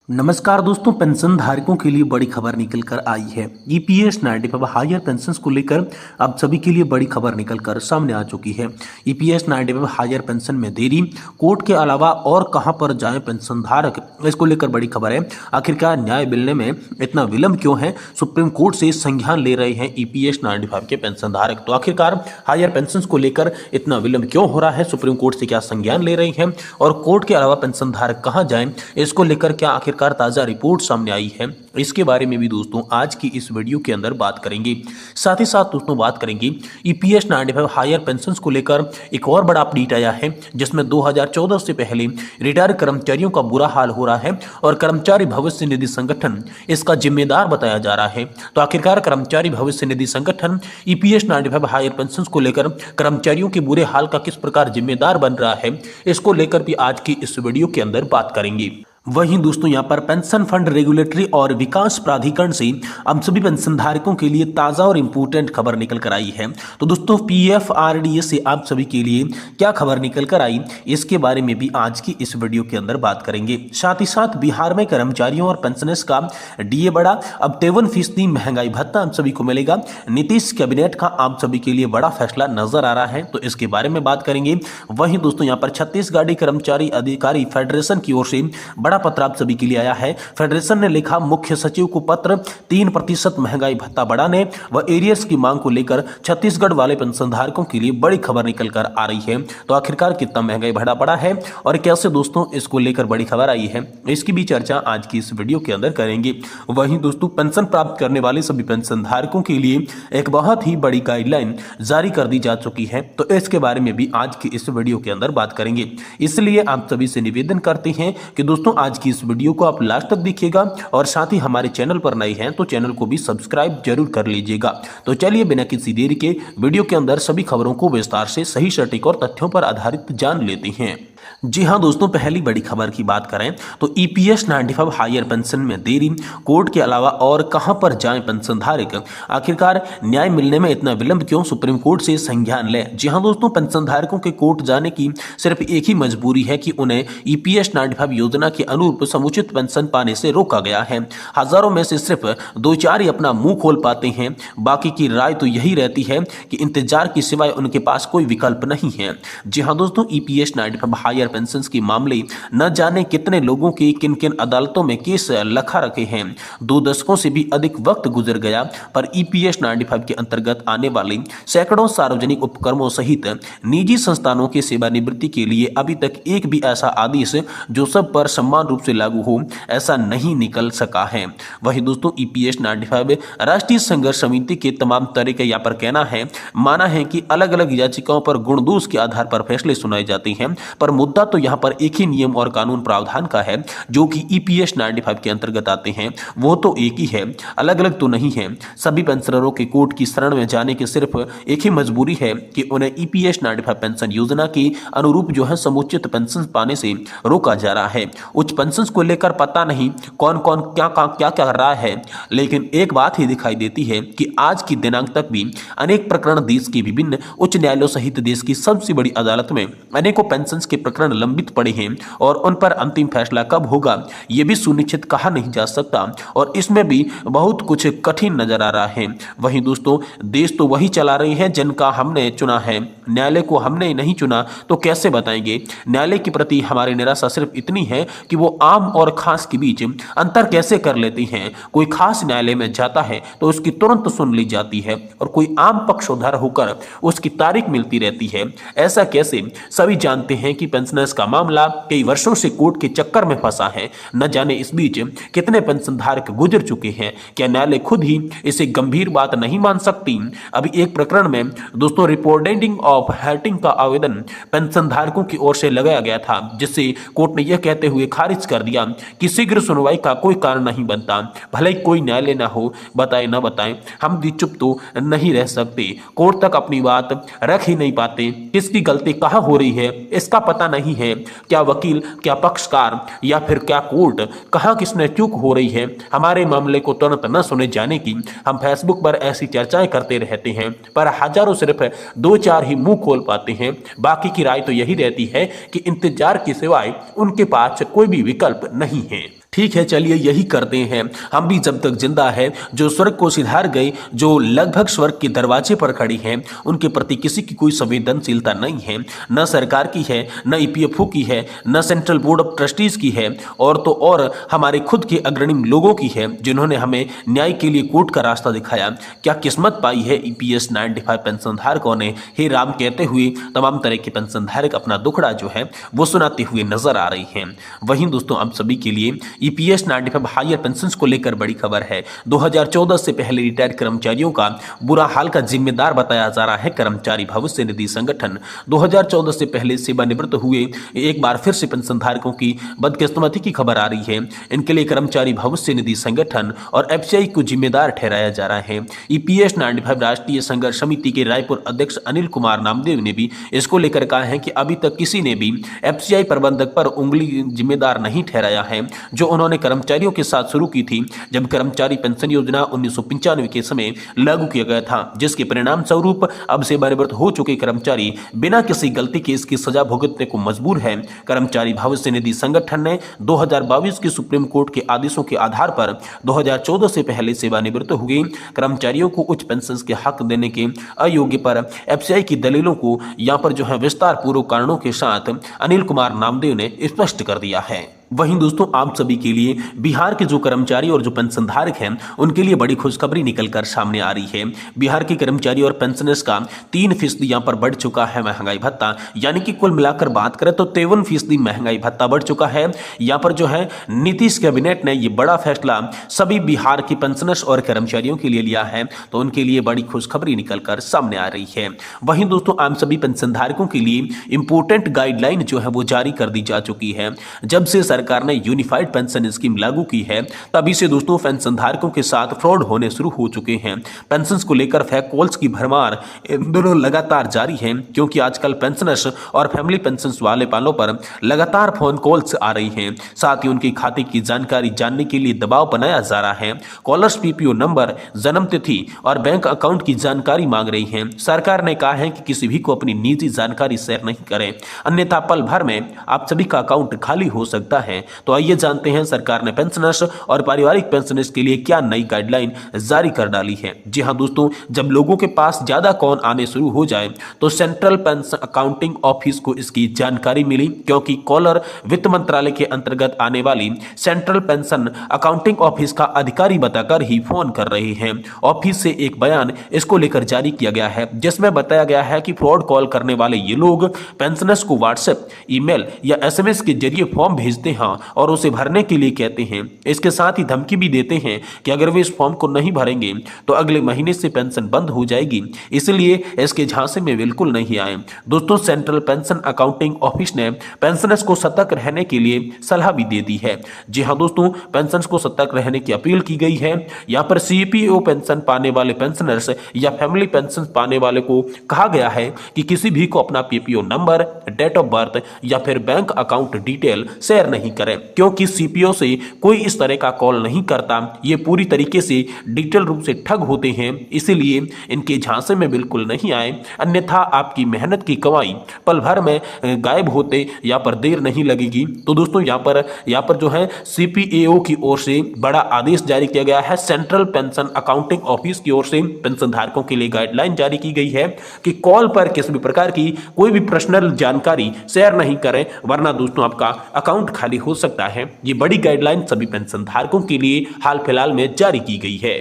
नमस्कार दोस्तों, पेंशन धारकों के लिए बड़ी खबर निकल कर आई है। ईपीएस 95 हायर पेंशन को लेकर अब सभी के लिए बड़ी खबर निकल कर सामने आ चुकी है। ईपीएस 95 हायर पेंशन में देरी, कोर्ट के अलावा और कहां पर जाएं पेंशन धारक, इसको लेकर बड़ी खबर है। आखिरकार न्याय मिलने में इतना विलंब क्यों है? सुप्रीम कोर्ट से संज्ञान ले रहे हैं ईपीएस 95 के पेंशन धारक। तो आखिरकार हायर पेंशन को लेकर इतना विलंब क्यों हो रहा है? सुप्रीम कोर्ट से क्या संज्ञान ले रही है और कोर्ट के अलावा पेंशन धारक कहां जाएं, इसको लेकर क्या आखिरकार ताजा रिपोर्ट सामने आई है, इसके बारे में भी दोस्तों आज की इस वीडियो के अंदर बात करेंगे। साथ ही साथ दोस्तों बात करेंगे ईपीएस 95 हायर पेंशन को लेकर एक और बड़ा अपडेट आया है, जिसमें 2014 से पहले रिटायर कर्मचारियों का बुरा हाल हो रहा है और कर्मचारी भविष्य निधि संगठन इसका जिम्मेदार बताया जा रहा है। तो आखिरकार कर्मचारी भविष्य निधि संगठन ईपीएस 95 हायर पेंशन को लेकर कर्मचारियों के बुरे हाल का किस प्रकार जिम्मेदार बन रहा है, इसको लेकर भी आज की इस वीडियो के अंदर बात करेंगे। वहीं दोस्तों यहाँ पर पेंशन फंड रेगुलेटरी और विकास प्राधिकरण से अब सभी पेंशन धारकों के लिए ताज़ा और इम्पोर्टेंट खबर निकल कर आई है। तो दोस्तों पीएफआरडीए से आप सभी के लिए क्या खबर निकल कर आई, इसके बारे में भी आज की इस वीडियो के अंदर बात करेंगे। साथ ही साथ बिहार में कर्मचारियों और पेंशनर्स का डीए बढ़ा, अब 53% महंगाई भत्ता आप सभी को मिलेगा। नीतीश कैबिनेट का आप सभी के लिए बड़ा फैसला नजर आ रहा है, तो इसके बारे में बात करेंगे। वहीं दोस्तों यहाँ पर छत्तीसगढ़ी कर्मचारी अधिकारी फेडरेशन की ओर से बड़ा पत्र आप सभी के लिए आया है। फेडरेशन ने लिखा मुख्य सचिव को पत्र, 3% महंगाई भत्ता बढ़ाने व एरियर्स की मांग को लेकर छत्तीसगढ़ वाले पेंशनधारकों के लिए बड़ी खबर निकल कर आ रही है। तो आखिरकार कितना महंगाई भत्ता बढ़ा है और कैसे दोस्तों इसको लेकर बड़ी खबर आई है, इसकी भी चर्चा आज की इस वीडियो के अंदर करेंगे। वहीं दोस्तों पेंशन प्राप्त करने वाले सभी पेंशनधारकों के लिए एक बहुत ही बड़ी गाइडलाइन जारी कर दी जा चुकी है, तो इसके बारे में भी आज की इस वीडियो के अंदर बात करेंगे। इसलिए आप सभी से निवेदन करते हैं कि दोस्तों आज की इस वीडियो को आप लास्ट तक देखिएगा और साथ ही हमारे चैनल पर नए हैं तो चैनल को भी सब्सक्राइब जरूर कर लीजिएगा। तो चलिए बिना किसी देरी के वीडियो के अंदर सभी खबरों को विस्तार से सही, सटीक और तथ्यों पर आधारित जान लेते हैं। जी हां दोस्तों, पहली बड़ी खबर की बात करें तो ईपीएस 95 हायर पेंशन में देरी, कोर्ट के अलावा और कहां पर जाएं पेंशन धारक, आखिरकार न्याय मिलने में इतना विलंब क्यों? सुप्रीम कोर्ट से संज्ञान ले। जी हां दोस्तों, पेंशन धारकों के कोर्ट जाने की सिर्फ एक ही मजबूरी है कि उन्हें ईपीएस 95 योजना के अनुरूप समुचित पेंशन पाने से रोका गया है। हजारों में से सिर्फ 2-4 ही अपना मुंह खोल पाते हैं, बाकी की राय तो यही रहती है कि इंतजार के सिवाय उनके पास कोई विकल्प नहीं है। जी हां दोस्तों, ईपीएस 95 हायर पेंशन के मामले न जाने कितने लोगों के किन किन अदालतों में केस लखा रखे हैं। 2 दशकों से भी अधिक वक्त गुजर गया, पर ईपीएस 95 के अंतर्गत आने वाले सैकड़ों सार्वजनिक उपक्रमों सहित निजी संस्थानों के सेवानिवृत्ति के लिए अभी तक एक भी ऐसा आदेश जो सब पर समान रूप से लागू हो, ऐसा नहीं निकल सका है। वही दोस्तों ईपीएस 95 राष्ट्रीय संघर्ष समिति के तमाम तरह का यहाँ पर कहना है, माना है कि अलग अलग याचिकाओं पर गुण दोष के आधार पर फैसले सुनाए जाते हैं, पर मुद्दा तो यहाँ पर एक ही नियम और कानून प्रावधान का है जो कि ईपीएस 95 के अंतर्गत आते हैं, वो तो एक ही है, अलग अलग तो नहीं है। सभी पेंशनरों के कोर्ट की शरण में जाने की सिर्फ एक ही मजबूरी है कि उन्हें ईपीएस 95 पेंशन योजना के अनुरूप जो है समुचित पेंशन पाने से रोका जा रहा है। उच्च पेंशन को लेकर पता नहीं कौन कौन क्या कर रहा है, लेकिन एक बात ही दिखाई देती है कि आज की दिनांक तक भी अनेक प्रकरण देश के विभिन्न उच्च न्यायालयों सहित देश की सबसे बड़ी अदालत में अनेकों पेंशन के प्रकरण लंबित पड़े हैं और उन पर अंतिम फैसला कब होगा यह भी सुनिश्चित कहा नहीं जा सकता और इसमें भी बहुत कुछ कठिन नजर आ रहा है। वहीं दोस्तों देश तो वही चला रही है जिनका हमने चुना है, न्यायालय को हमने नहीं चुना तो कैसे बताएंगे? न्यायालय के प्रति हमारी निराशा सिर्फ इतनी है कि वो आम और खास के बीच अंतर कैसे कर लेती हैं। कोई खास न्यायालय में जाता है तो उसकी तुरंत सुन ली जाती है और कोई आम पक्षोधर होकर उसकी तारीख मिलती रहती है। ऐसा कैसे? सभी जानते हैं कि पेंशनर्स का मामला कई वर्षों से कोर्ट के चक्कर में फंसा है। न जाने इस बीच कितने पेंशनधारक गुजर चुके हैं। क्या न्यायालय खुद ही इसे गंभीर बात नहीं मान सकती? अभी एक प्रकरण में दोस्तों रिपोर्टेंडिंग ऑफ हेटिंग का आवेदन पेंशनधारकों की ओर से लगाया गया था, जिससे कोर्ट ने यह कहते हुए खारिज कर दिया कि शीघ्र सुनवाई का कोई कारण नहीं बनता। भले ही कोई न्यायालय ना हो, बताए न बताए, हम भी चुप तो नहीं रह सकते। कोर्ट तक अपनी बात रख ही नहीं पाते। किसकी गलती कहाँ हो रही है इसका पता नहीं है। क्या वकील, क्या पक्षकार या फिर क्या कोर्ट, कहां किसने चूक हो रही है? हमारे मामले को तुरंत न सुने जाने की हम फेसबुक पर ऐसी चर्चाएं करते रहते हैं, पर हजारों सिर्फ 2-4 ही मुंह खोल पाते हैं। बाकी की राय तो यही रहती है कि इंतजार के सिवाय उनके पास कोई भी विकल्प नहीं है। ठीक है, चलिए यही करते हैं। हम भी जब तक जिंदा है, जो स्वर्ग को सिधार गए, जो लगभग स्वर्ग के दरवाजे पर खड़ी हैं, उनके प्रति किसी की कोई संवेदनशीलता नहीं है। न सरकार की है, न ईपीएफओ की है, न सेंट्रल बोर्ड ऑफ ट्रस्टीज की है, और तो और हमारे खुद के अग्रणी लोगों की है, जिन्होंने हमें न्याय के लिए कोर्ट का रास्ता दिखाया। क्या किस्मत पाई है ईपीएस 95 पेंशन धारकों ने, हे राम कहते हुए तमाम तरह के पेंशन धारक अपना दुखड़ा जो है वो सुनाते हुए नजर आ रही हैं। वहीं दोस्तों, आप सभी के लिए ईपीएस 95 हायर पेंशन को लेकर बड़ी खबर है। 2014 से पहले रिटायर्ड कर्मचारियों का बुरा हाल का जिम्मेदार बताया जा रहा है कर्मचारी भविष्य निधि संगठन। 2014 से पहले सेवानिवृत्त हुए एक बार फिर से पेंशन धारकों की बदकिस्मती की खबर आ रही है। इनके लिए कर्मचारी भविष्य निधि संगठन और एफसीआई को जिम्मेदार ठहराया जा रहा है। ईपीएस 95 राष्ट्रीय संघर्ष समिति के रायपुर अध्यक्ष अनिल कुमार नामदेव ने भी इसको लेकर कहा है कि अभी तक किसी ने भी एफसीआई प्रबंधक पर उंगली जिम्मेदार नहीं ठहराया है, जो उन्होंने कर्मचारियों के साथ शुरू की थी जब कर्मचारी पेंशन योजना 1995 के समय लागू किया गया था, जिसके परिणाम स्वरूप अब सेवानिवृत्त हो चुके कर्मचारी बिना किसी गलती के इसकी सजा भुगतने को मजबूर है। कर्मचारी भविष्य निधि संगठन ने 2022 के सुप्रीम कोर्ट के आदेशों के आधार पर 2014 से पहले सेवानिवृत्त हुए कर्मचारियों को उच्च पेंशन के हक देने के अयोग्य पर एफसीआई की दलीलों को यहां पर जो है विस्तार पूर्वक कारणों के साथ अनिल कुमार नामदेव ने स्पष्ट कर दिया है। वहीं दोस्तों, आप सभी के लिए बिहार के जो कर्मचारी और जो पेंशन धारक हैं, उनके लिए बड़ी खुशखबरी निकलकर सामने आ रही है। बिहार के कर्मचारी और पेंशनर्स का 3% यहां पर बढ़ चुका है महंगाई भत्ता, यानी कि कुल मिलाकर बात करें तो 53% महंगाई भत्ता बढ़ चुका है। यहां पर जो है नीतीश कैबिनेट ने ये बड़ा फैसला सभी बिहार के पेंशनर्स और कर्मचारियों के लिए लिया है, तो उनके लिए बड़ी खुशखबरी निकलकर सामने आ रही है। वहीं दोस्तों, आप सभी पेंशन धारकों के लिए इंपोर्टेंट गाइडलाइन जो है वो जारी कर दी जा चुकी है। जब से सरकार ने यूनिफाइड पेंशन स्कीम लागू की है, तभी से दोस्तों पेंशन धारकों के साथ फ्रॉड होने शुरू हो चुके हैं। पेंशन को लेकर फेक कॉल्स की भरमार इन दोनों लगातार जारी है, क्योंकि आजकल पेंशनर्स और फैमिली पेंशन वाले पालों पर लगातार फोन कॉल्स आ रही हैं। साथ ही उनके खाते की जानकारी जानने के लिए दबाव बनाया जा रहा है। कॉलर्स पीपीओ नंबर, जन्म तिथि और बैंक अकाउंट की जानकारी मांग रही है। सरकार ने कहा है कि किसी भी को अपनी निजी जानकारी शेयर नहीं करें, अन्यथा पल भर में आप सभी का अकाउंट खाली हो सकता है। तो आइए जानते हैं सरकार ने पेंशनर्स और पारिवारिक पेंशनर्स के लिए क्या नई गाइडलाइन जारी कर डाली है। जी हां दोस्तों, जब लोगों के पास ज्यादा कॉल आने शुरू हो जाए तो सेंट्रल पेंशन अकाउंटिंग ऑफिस को इसकी जानकारी मिली, क्योंकि कॉलर वित्त मंत्रालय के अंतर्गत आने वाली सेंट्रल पेंशन अकाउंटिंग ऑफिस का अधिकारी बताकर ही फोन कर रहे हैं। ऑफिस से एक बयान इसको लेकर जारी किया गया है, जिसमें बताया गया है कि फ्रॉड कॉल करने वाले ये लोग पेंशनर्स को व्हाट्सएप, ईमेल या एसएमएस के जरिए फॉर्म भेजते हैं और उसे भरने के लिए कहते हैं। इसके साथ ही धमकी भी देते हैं कि अगर वे इस फॉर्म को नहीं भरेंगे तो अगले महीने से पेंशन बंद हो जाएगी, इसलिए इसके झांसे में बिल्कुल नहीं आए। दोस्तों, सेंट्रल पेंशन अकाउंटिंग ऑफिस ने पेंशनर्स को सतर्क रहने के लिए सलाह भी दे दी है। जी हां दोस्तों, पेंशनर्स को सतर्क रहने की अपील की गई है। यहां पर सीपीओ पेंशन पाने वाले पेंशनर्स या फैमिली पेंशन पाने वाले को कहा गया है कि किसी भी को अपना PPO number, date of birth या फिर बैंक अकाउंट डिटेल शेयर नहीं करें, क्योंकि सीपीओ से कोई इस तरह का कॉल नहीं करता। ये पूरी तरीके से डिजिटल रूप से ठग होते हैं, इसीलिए इनके झांसे में बिल्कुल नहीं आए, अन्यथा आपकी मेहनत की कमाई पल भर में गायब होते या पर देर नहीं लगेगी। तो दोस्तों, यहाँ पर जो है सीपीएओ की ओर से बड़ा आदेश जारी किया गया है। सेंट्रल पेंशन अकाउंटिंग ऑफिस की ओर से पेंशन धारकों के लिए गाइडलाइन जारी की गई है कि कॉल पर किसी भी प्रकार की कोई भी पर्सनल जानकारी शेयर नहीं करें, वरना दोस्तों आपका अकाउंट खाली हो सकता है। ये बड़ी गाइडलाइन सभी पेंशन धारकों के लिए हाल फिलहाल में जारी की गई है।